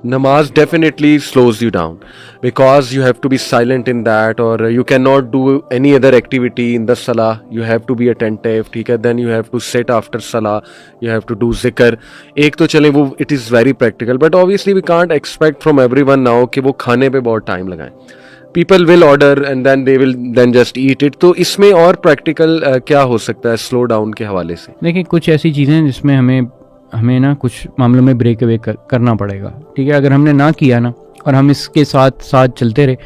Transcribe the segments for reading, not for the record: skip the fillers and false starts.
namaz definitely slows you down because you have to be silent in that, or you cannot do any other activity in the salah. You have to be attentive, ठीक है. Then you have to sit after salah, you have to do zikr. एक तो चले वो it is very practical, but obviously we can't expect from everyone now कि वो खाने पे बहुत time लगाएं. People will order and then they will then just eat it. तो इसमें और practical क्या हो सकता है slow down के हवाले से? देखिए कुछ ऐसी चीज़ें हैं जिसमें हमें ना कुछ मामलों में ब्रेक अवे करना पड़ेगा, ठीक है. अगर हमने ना किया ना और हम इसके साथ साथ चलते रहे,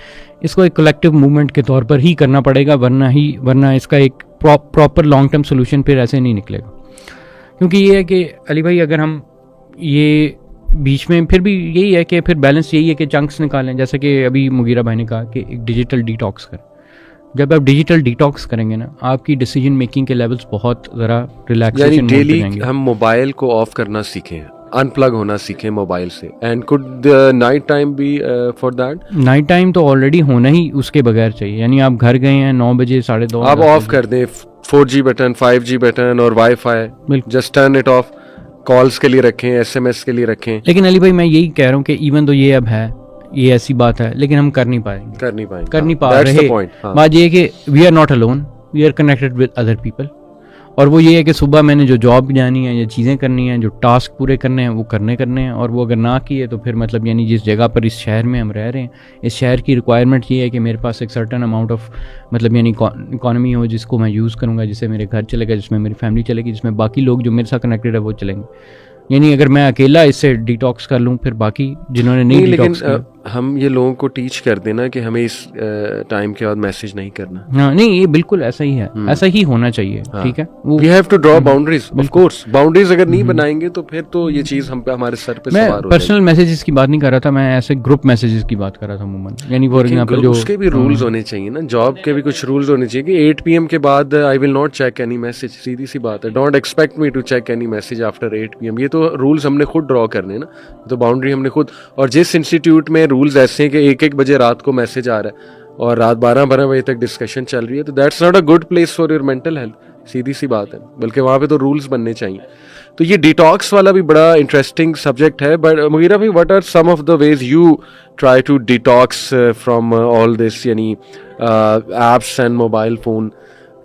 इसको एक कलेक्टिव मूवमेंट के तौर पर ही करना पड़ेगा, वरना इसका एक प्रॉपर लॉन्ग टर्म सोल्यूशन फिर ऐसे नहीं निकलेगा. क्योंकि ये है कि अली भाई, अगर हम ये बीच में फिर भी यही है कि फिर बैलेंस यही है कि चंक्स निकालें, जैसे कि अभी मुगीरा भाई ने कहा कि एक डिजिटल डिटॉक्स करें. जब आप डिजिटल डिटॉक्स करेंगे ना, आपकी डिसीजन मेकिंग के लेवल्स बहुत ज़रा रिलैक्सेशन मोड पे जाएंगे. डेली हम मोबाइल को ऑफ करना सीखें, अनप्लग होना सीखें मोबाइल से. And could night time be for that? Night time तो ऑलरेडी होना ही उसके बगैर चाहिए. यानी आप घर गए हैं 9 बजे 2:30, आप ऑफ कर दें 4G बटन, 5G बटन और wifi, just turn it of. Calls के लिए रखें, SMS के लिए रखें. लेकिन अली भाई मैं यही कह रहा हूँ कि इवन तो ये अब है, ये ऐसी बात है, लेकिन हम कर नहीं पा रहे. बात ये है कि we are not alone, we are connected with other people. और वो ये है कि सुबह मैंने जो जॉब जानी है या चीज़ें करनी है, जो टास्क पूरे करने हैं वो करने हैं, और वो अगर ना किए तो फिर मतलब यानी जिस जगह पर इस शहर में हम रह रहे हैं, इस शहर की रिक्वायरमेंट ये है कि मेरे पास एक सर्टन अमाउंट ऑफ मतलब यानी इकॉनमी हो जिसको मैं यूज़ करूँगा, जिससे मेरे घर चलेगा, जिसमें मेरी फैमिली चलेगी, जिसमें बाकी लोग जो मेरे साथ कनेक्टेड है वो चलेंगे. यानी अगर मैं अकेला इससे डिटॉक्स कर लूँ, फिर बाकी जिन्होंने नहीं डिटॉक्स किया, हम ये लोगों को टीच कर देना कि हमें इस टाइम के बाद मैसेज नहीं करना. हाँ नहीं, ये बिल्कुल ऐसा ही है, ऐसा ही होना चाहिए. ठीक है, we have to draw boundaries. Of course boundaries अगर नहीं बनाएंगे तो फिर तो ये चीज हम पे हमारे सर पे सवार हो जाएगी. मैं पर्सनल मैसेजेस की बात नहीं कर रहा था, मैं ऐसे ग्रुप मैसेजेस की बात कर रहा था अमूमन. यानी फॉर एग्जांपल जो उसके भी रूल्स होने चाहिए ना, जॉब के भी कुछ रूल्स होने चाहिए कि 8 PM के बाद I will not check any message. सीधी सी बात है, don't expect me to check any message after 8 PM. ये तो रूल्स हमने खुद ड्रॉ करने ना, तो बाउंड्री हमने खुद. और जिस इंस्टीट्यूट में रूल्स ऐसे हैं कि 1-1 बजे रात को मैसेज आ रहा है और रात 12-12 बजे तक डिस्कशन चल रही है, तो that's not a good place for your mental health. सीधी सी बात है, बल्कि वहाँ पे तो रूल्स बनने चाहिए. तो ये डिटॉक्स वाला भी बड़ा इंटरेस्टिंग सब्जेक्ट है. बट मुगीरा भाई, what are some of the ways you try to detox from all this, यानी एप्स एंड मोबाइल फोन?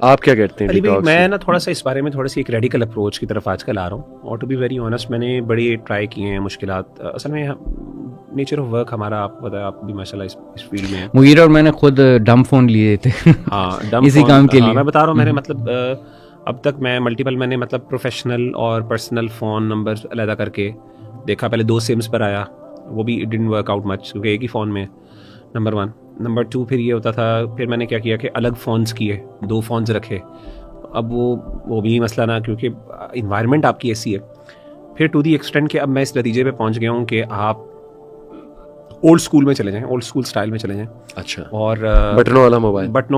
आप क्या कहते हैं डिटॉक्स? मैं ना थोड़ा सा इस बारे में थोड़ी सी एक रेडिकल अप्रोच की तरफ आजकल आ रहा हूँ. और टू बी वेरी ऑनेस्ट, मैंने बड़ी ट्राई किए हैं मुश्किलात. असल में नेचर ऑफ वर्क हमारा, आप बताए, आप भी माशाल्लाह इस फील्ड में हैं. मुगीर और मैंने खुद डम फोन लिए थे. हाँ, डम इसी काम के लिए. मैं बता रहा हूँ, मेरे मतलब अब तक मैं मैंने मतलब प्रोफेशनल और पर्सनल फ़ोन नंबर अलग करके देखा. पहले 2 सिम्स पर आया, वो भी it didn't work out much, क्योंकि एक ही फ़ोन में, नंबर 1. नंबर 2 फिर ये होता था, फिर मैंने क्या किया कि अलग फ़ोन्स किए, 2 फ़ोन्स रखे. अब वो भी मसला ना, क्योंकि इन्वायरमेंट आपकी ऐसी है. फिर टू दी एक्सटेंट कि अब मैं इस नतीजे पे पहुंच गया हूँ कि आप ओल्ड स्कूल में चले जाएं, ओल्ड स्कूल स्टाइल में चले जाएं. अच्छा. और बटनों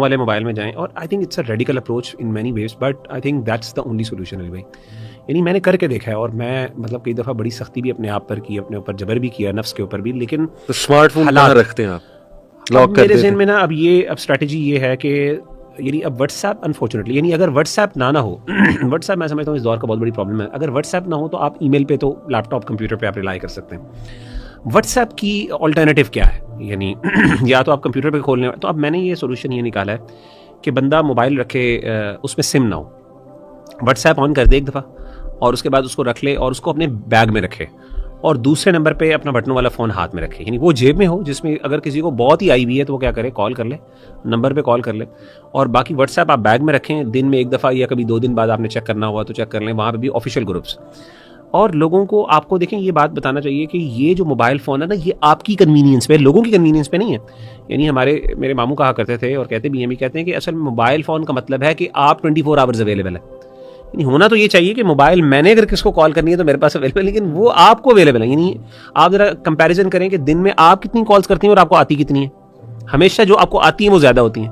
वाले मोबाइल में जाएं. और I think it's a radical approach in many ways, but I think that's the only solution. Ali भाई, यानी मैंने करके देखा है, और मैं मतलब कई दफ़ा बड़ी सख्ती भी अपने आप पर की, अपने ऊपर जबर भी किया, नफ्स के ऊपर भी. लेकिन तो स्मार्टफोन कहाँ रखते हैं आप? लॉक कर देते हैं. मेरे ज़हन में ना अब स्ट्रैटेजी ये है कि यानी अब व्हाट्सएप अनफॉर्चुनेटली, यानी अगर व्हाट्सएप ना हो व्हाट्सएप मैं समझता हूँ इस दौर का बहुत बड़ी प्रॉब्लम है. अगर व्हाट्सएप ना हो तो आप ईमेल पे, तो लैपटॉप कंप्यूटर पे आप रिलाई कर सकते हैं. व्हाट्सएप की ऑल्टरनेटिव क्या है? यानी या तो आप कंप्यूटर पे खोलने, तो अब मैंने ये सोल्यूशन ये निकाला है कि बंदा मोबाइल रखे, उसमें सिम ना हो, व्हाट्सएप ऑन कर दे एक दफ़ा, और उसके बाद उसको रख ले और उसको अपने बैग में रखे, और दूसरे नंबर पे अपना बटनों वाला फ़ोन हाथ में रखे. यानी वो जेब में हो, जिसमें अगर किसी को बहुत ही आई हुई है तो वो क्या करे, कॉल कर ले, नंबर पे कॉल कर ले. और बाकी व्हाट्सएप आप बैग में रखें, दिन में एक दफ़ा या कभी 2 दिन बाद आपने चेक करना हुआ तो चेक कर लें. वहाँ पे भी ऑफिशियल ग्रुप्स. और लोगों को, आपको देखें, ये बात बताना चाहिए कि ये जो मोबाइल फ़ोन है ना, ये आपकी कन्वीनियंस पे, लोगों की कन्वीनियंस पे नहीं है. यानी मेरे मामू कहा करते थे, और कहते भी कहते हैं कि असल में मोबाइल फ़ोन का मतलब है कि आप 24 आवर्स अवेलेबल है. होना तो ये चाहिए कि मोबाइल मैंने अगर किसको कॉल करनी है तो मेरे पास अवेलेबल, लेकिन वो आपको अवेलेबल है. यानी आप जरा कंपैरिजन करें कि दिन में आप कितनी कॉल्स करती हैं और आपको आती कितनी है. हमेशा जो आपको आती हैं वो ज़्यादा होती हैं.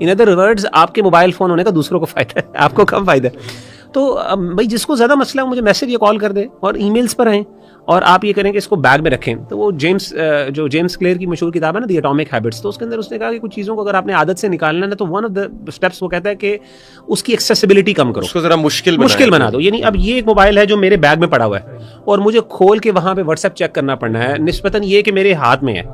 इन अदर वर्ड्स, आपके मोबाइल फ़ोन होने का दूसरों को फ़ायदा है, आपको कम फ़ायदा है. तो भाई जिसको ज़्यादा मसला है मुझे मैसेज या कॉल कर दे, और ईमेल्स पर आएँ. और आप ये करें कि इसको बैग में रखें। तो वो जेम्स क्लियर की मशहूर किताब है ना, द एटॉमिक हैबिट्स, तो उसके अंदर उसने कहा कि कुछ चीज़ों को अगर आपने आदत से निकालना है ना, तो वन ऑफ द स्टेप्स वो कहता है कि उसकी एक्सेसिबिलिटी कम करो, उसको जरा मुश्किल बना दो। यानी अब ये एक मोबाइल है जो मेरे बैग में पड़ा हुआ है और मुझे खोल के वहाँ पे व्हाट्सएप चेक करना पड़ना है, निस्बतन ये कि मेरे हाथ में है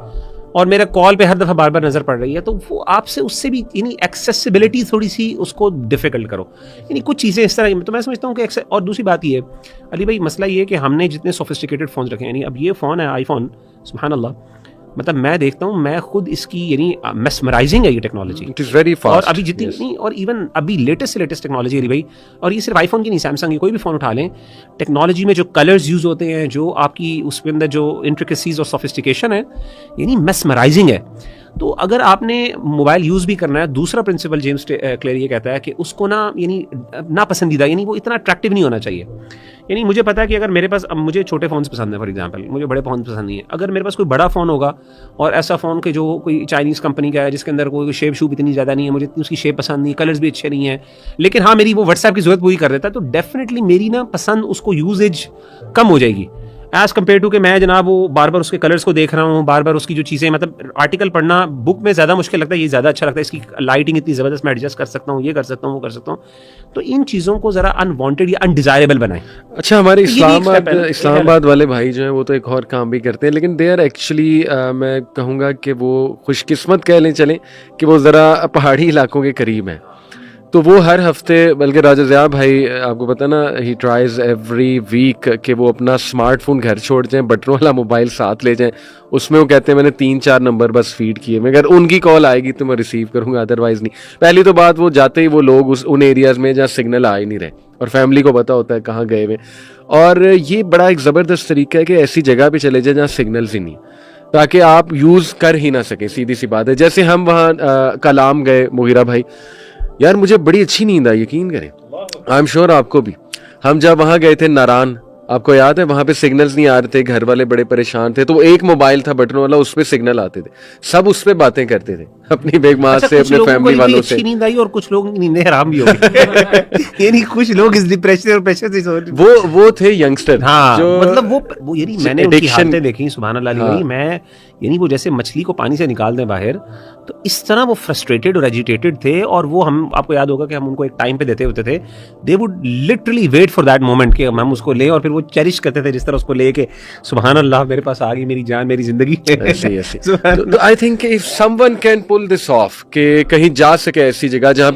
और मेरे कॉल पे हर दफ़ा बार बार नज़र पड़ रही है, तो वो आपसे उससे भी यानी एक्सेसिबिलिटी थोड़ी सी उसको डिफ़िकल्ट करो। यानी कुछ चीज़ें इस तरह की, तो मैं समझता हूँ कि और दूसरी बात ये अली भाई, मसला ये है कि हमने जितने सोफिस्टिकेटेड फ़ोन रखे हैं, यानी अब ये फ़ोन है आईफोन, सुभान अल्लाह, मतलब मैं देखता हूँ, मैं खुद इसकी यानी मेस्मराइजिंग है ये technology, it is very fast. और अभी जितनी नहीं, और इवन अभी लेटेस्ट टेक्नोलॉजी है भाई, और ये सिर्फ आईफोन की नहीं, सैमसंग की कोई भी फ़ोन उठा लें, टेक्नोलॉजी में जो कलर्स यूज़ होते हैं, जो आपकी उसके अंदर जो इंट्रिकेसीज और सोफिस्टिकेशन है, यानी मेस्मराइजिंग है। तो अगर आपने मोबाइल यूज़ भी करना है, दूसरा प्रिंसिपल जेम्स क्लियर ये कहता है कि उसको ना यानी नापसंदीदा, यानी वो इतना अट्रैक्टिव नहीं होना चाहिए। यानी मुझे पता है कि अगर मेरे पास, अब मुझे छोटे फ़ोन्स पसंद है फॉर एग्जांपल, मुझे बड़े फ़ोन पसंद नहीं है, अगर मेरे पास कोई बड़ा फ़ोन होगा और ऐसा फ़ोन कि जो कोई चाइनीज़ कंपनी का है, जिसके अंदर कोई शेप शूप इतनी ज़्यादा नहीं है, मुझे उसकी शेप पसंद नहीं, कलर्स भी अच्छे नहीं है, लेकिन हाँ मेरी वो व्हाट्सएप की ज़रूरत पूरी कर देता है, तो डेफिनेटली मेरी ना पसंद, उसको यूजेज कम हो जाएगी एज़ कम्पेयर टू कि मैं जनाब वो बार बार उसके कलर्स को देख रहा हूँ, बार बार उसकी जो चीज़ें, मतलब आर्टिकल पढ़ना बुक में ज़्यादा मुश्किल लगता है, ये ज़्यादा अच्छा लगता है, इसकी लाइटिंग इतनी ज़बरदस्त, मैं एडजस्ट कर सकता हूँ, ये कर सकता हूँ, वो कर सकता हूँ। तो इन चीज़ों को ज़रा अनवांटेड या अनडिज़ायरेबल बनाएं। अच्छा, हमारे इस्लामाबाद वाले भाई जो हैं वो तो एक और काम भी करते हैं, लेकिन दे आर एक्चुअली, मैं कहूँगा कि वो खुशकिस्मत कह लें चलें कि वो ज़रा पहाड़ी इलाकों के करीब हैं। तो वो हर हफ्ते, बल्कि राजा ज़िया भाई आपको पता ना, ही ट्राइज एवरी वीक कि वो अपना स्मार्टफोन घर छोड़ जाएं, बटनों वाला मोबाइल साथ ले जाएं। उसमें वो कहते हैं मैंने 3-4 नंबर बस फीड किए, मैं अगर उनकी कॉल आएगी तो मैं रिसीव करूँगा, अदरवाइज़ नहीं। पहली तो बात, वो जाते ही वो लोग उन एरियाज़ में जहाँ सिग्नल आ ही नहीं रहे, और फैमिली को पता होता है कहाँ गए हुए। और ये बड़ा एक ज़बरदस्त तरीका है कि ऐसी जगह पर चले जाए जहाँ सिग्नल्स ही नहीं, ताकि आप यूज़ कर ही ना सकें। सीधी सी बात है, जैसे हम वहाँ कलाम गए मुगीरा भाई, यार मुझे बड़ी अच्छी नींद आई, यकीन करें, आई एम श्योर आपको भी। हम जब वहाँ गए थे नारान, आपको याद है, वहाँ पे सिग्नल्स नहीं आ रहे थे, घर वाले बड़े परेशान थे, तो एक मोबाइल था बटन वाला, उस पे सिग्नल आते थे, सब उस पे बातें करते थे अपनी बेगमात से, अपने फैमिली वालों से। नींद आई और कुछ लोग नींद हराम भी हो गई। यानी कुछ लोग इस डिप्रेशन और प्रेशर से वो थे यंगस्टर, हाँ, जो मतलब वो यानी मैंने उनकी हालतें देखी, सुभान अल्लाह, हाँ। मैं यानी वो जैसे मछली को पानी से निकाल दें बाहर, तो इस तरह वो फ्रस्ट्रेटेड और एजिटेटेड थे। और वो हम, आपको याद होगा कि हम उनको एक टाइम पे देते होते थे, they would literally wait for that moment कि हम उसको लें, और फिर वो चेरिश करते थे जिस तरह उसको ले के सुभान अल्लाह मेरे पास आ गई मेरी जान, मेरी जिंदगी। तो I think if someone can pull this off, कि कहीं जा सके ऐसी जगह जहाँ